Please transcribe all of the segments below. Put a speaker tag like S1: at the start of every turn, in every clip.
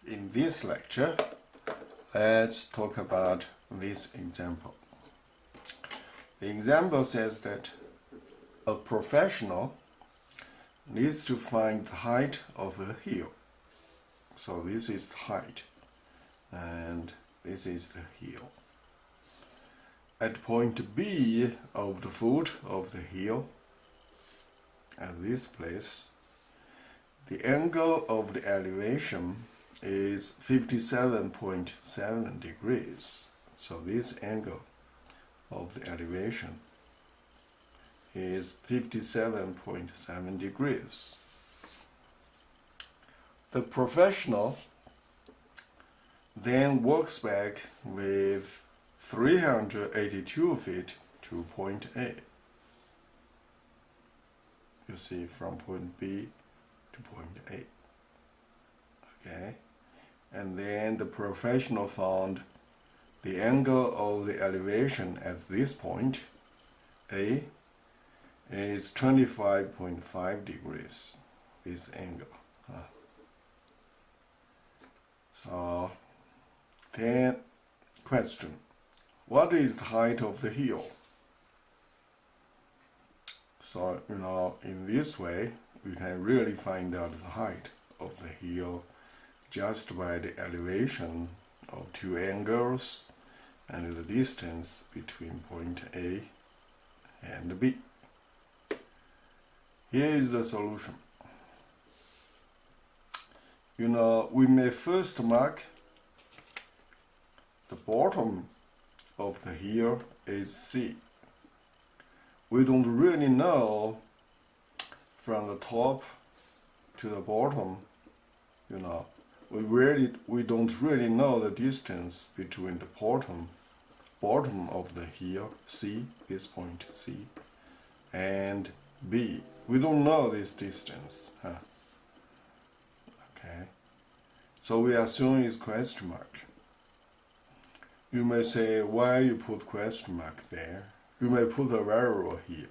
S1: In this lecture, let's talk about this example. The example says that a professional needs to find the height of a hill. So this is the height, and this is the hill. At point B of the foot of the hill, at this place, the angle of the elevation is 57.7 degrees. So this angle of the elevation is 57.7 degrees. The professional then walks back with 382 feet to point A. You see, from point B to point A. Okay, and then the professional found the angle of the elevation at this point, A, is 25.5 degrees, this angle. So, then question, what is the height of the hill? So, in this way, we can really find out the height of the hill just by the elevation of two angles and the distance between point A and B. Here is the solution. We may first mark the bottom of the hill is C. We don't really know from the top to the bottom, we don't really know the distance between the bottom of the hill, C, this point C, and B. We don't know this distance. Okay, so we assume it's question mark. You may say, why you put question mark there? You may put a variable here,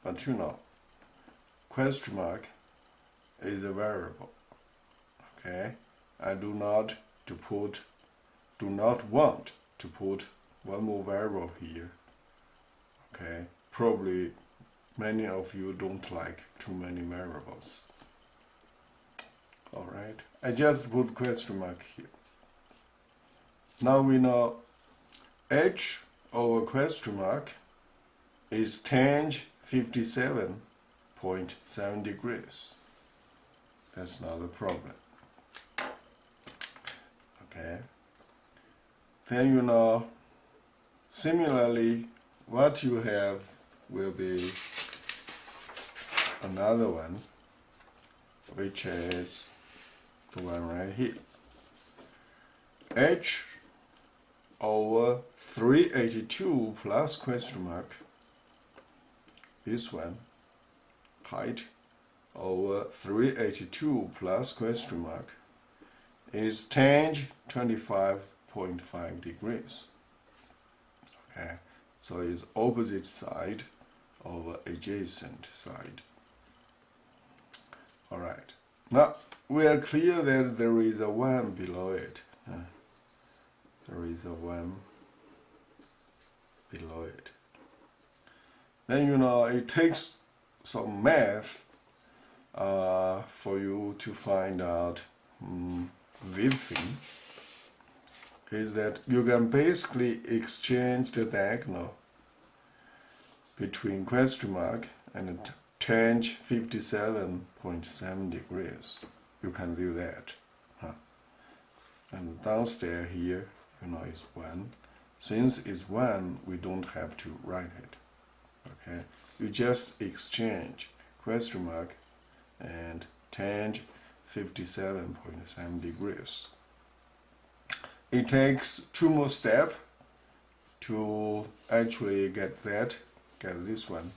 S1: but question mark is a variable. Okay, I do not want to put one more variable here. Okay, probably many of you don't like too many variables. Alright, I just put question mark here. Now we know h over question mark is tan 57.7 degrees. That's not a problem. Okay. Then similarly, what you have will be another one, which is the one right here. H over 382 plus question mark, this one, height over 382 plus question mark is tan 25.5 degrees. Okay, so it's opposite side over adjacent side. Alright, now we are clear that there is a 1 below it. There is a 1 below it. Then it takes some math for you to find out this thing, is that you can basically exchange the diagonal between question mark and tan 57.7 degrees. You can do that. And downstairs here, is 1. Since it's 1, we don't have to write it. Okay, you just exchange question mark and tan 57.7 degrees. It takes 2 more steps to actually get this one.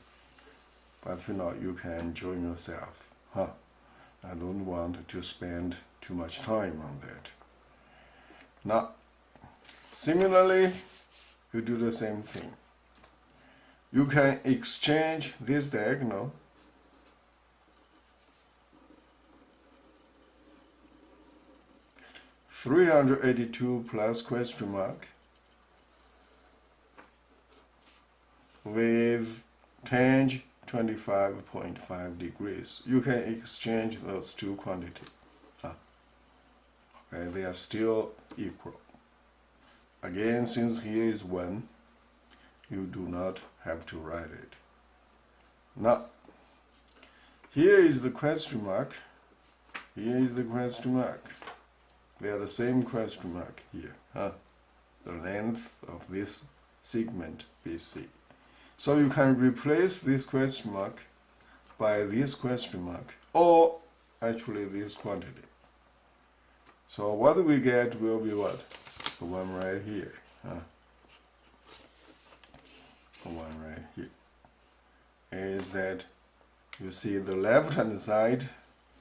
S1: But you can enjoy yourself. I don't want to spend too much time on that. Now, similarly, you do the same thing. You can exchange this diagonal 382 plus question mark with tangent 25.5 degrees. You can exchange those two quantities. Okay, they are still equal. Again, since here is 1, you do not have to write it. Now, here is the question mark. Here is the question mark. They are the same question mark here. The length of this segment BC. So you can replace this question mark by this question mark, or actually this quantity. So what we get will be what? The one right here. The one right here. Is that you see the left hand side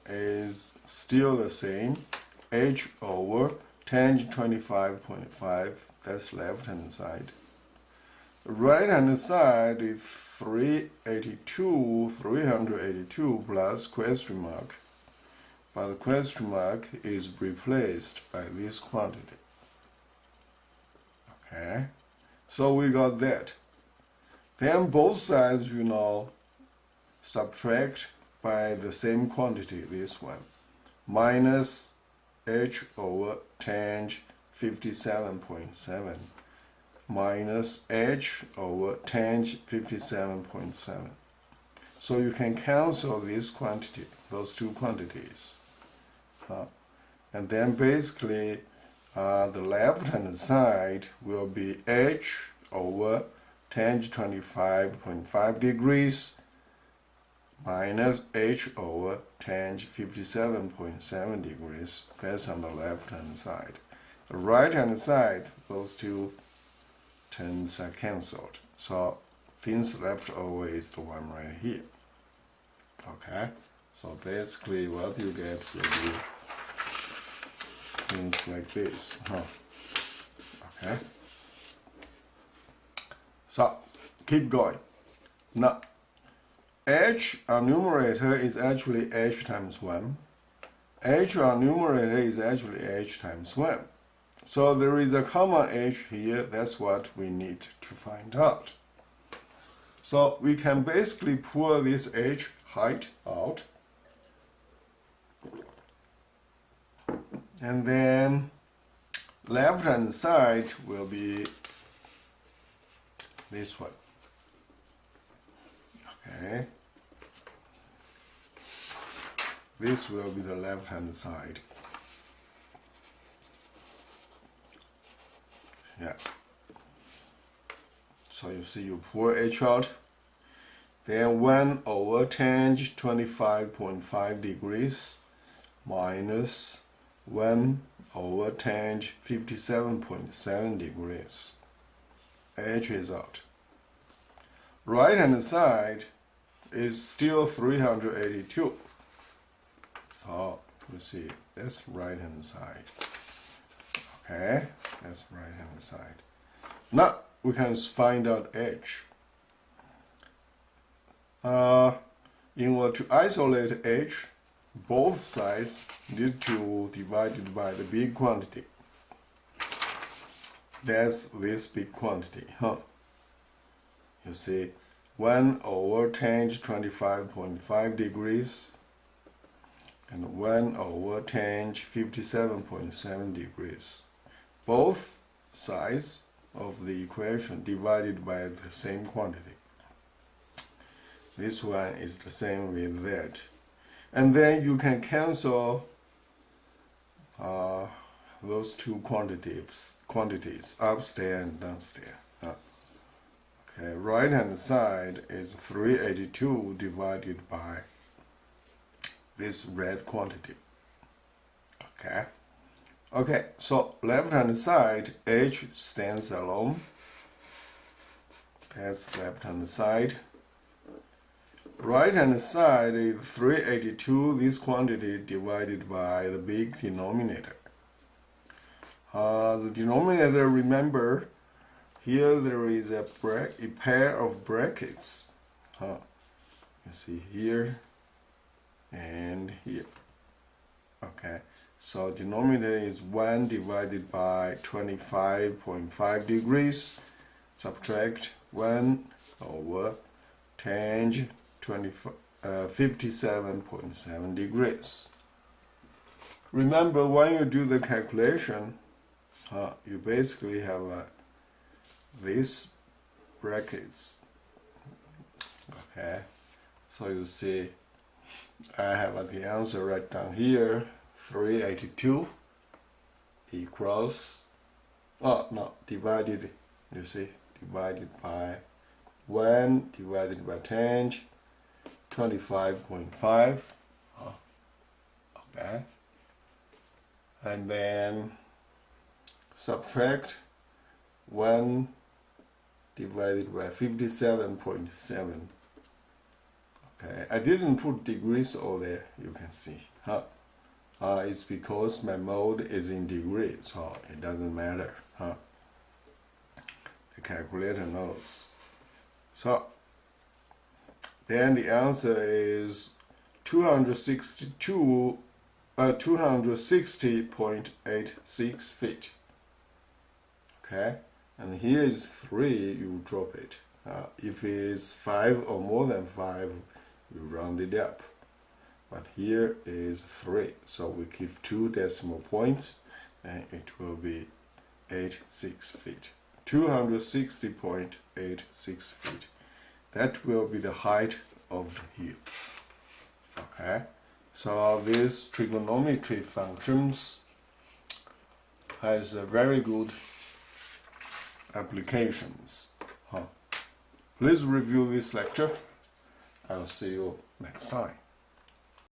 S1: is still the same. H over tangent 25.5. That's left hand side. Right hand side is 382 plus question mark. But the question mark is replaced by this quantity. Okay, so we got that. Then both sides, subtract by the same quantity, this one, minus h over tangent 57.7 minus h over tangent 57.7. So you can cancel this quantity, those two quantities. And then basically the left hand side will be h over tangent 25.5 degrees minus h over tangent 57.7 degrees. That's on the left hand side. The right hand side, those two terms are cancelled. So things left over is the one right here. Okay, so basically what you get will be things like this. Okay, so keep going. Now h on numerator is actually h times 1. H on numerator is actually h times 1. So there is a common h here. That's what we need to find out. So we can basically pull this h height out. And then left hand side will be this one. Okay. This will be the left hand side. Yeah. So you see, you pull h out. Then 1 over tangent 25.5 degrees minus 1 over tangent 57.7 degrees. H is out. Right hand side is still 382. So you see, that's right hand side. Okay, that's right hand side. Now we can find out h. In order to isolate h, both sides need to divide it by the big quantity. That's this big quantity, You see, 1 over tangent 25.5 degrees and 1 over tangent 57.7 degrees. Both sides of the equation divided by the same quantity. This one is the same with that. And then you can cancel those two quantities upstairs and downstairs. Okay, right hand side is 382 divided by this red quantity. Okay, so left hand side, h stands alone. That's left hand side. Right hand side is 382, this quantity divided by the big denominator. The denominator, remember, here there is a pair of brackets. You see here and here. Okay, So denominator is 1 divided by 25.5 degrees. Subtract 1 over tangent 57.7 degrees. Remember, when you do the calculation, you basically have these brackets. Okay, so you see I have the answer right down here. 382 equals, divided, you see, divided by 1 divided by tangent 25.5. Okay, and then subtract 1 divided by 57.7. Okay, I didn't put degrees over there, you can see. It's because my mode is in degrees, so it doesn't matter. The calculator knows. So then the answer is 260.86 feet. Okay, and here is 3, you drop it. If it's 5 or more than 5, you round it up. But here is 3, so we give 2 decimal points, and it will be 86 feet. 260.86 feet. That will be the height of the hill. Okay, so these trigonometry functions has a very good applications. Please review this lecture. I'll see you next time.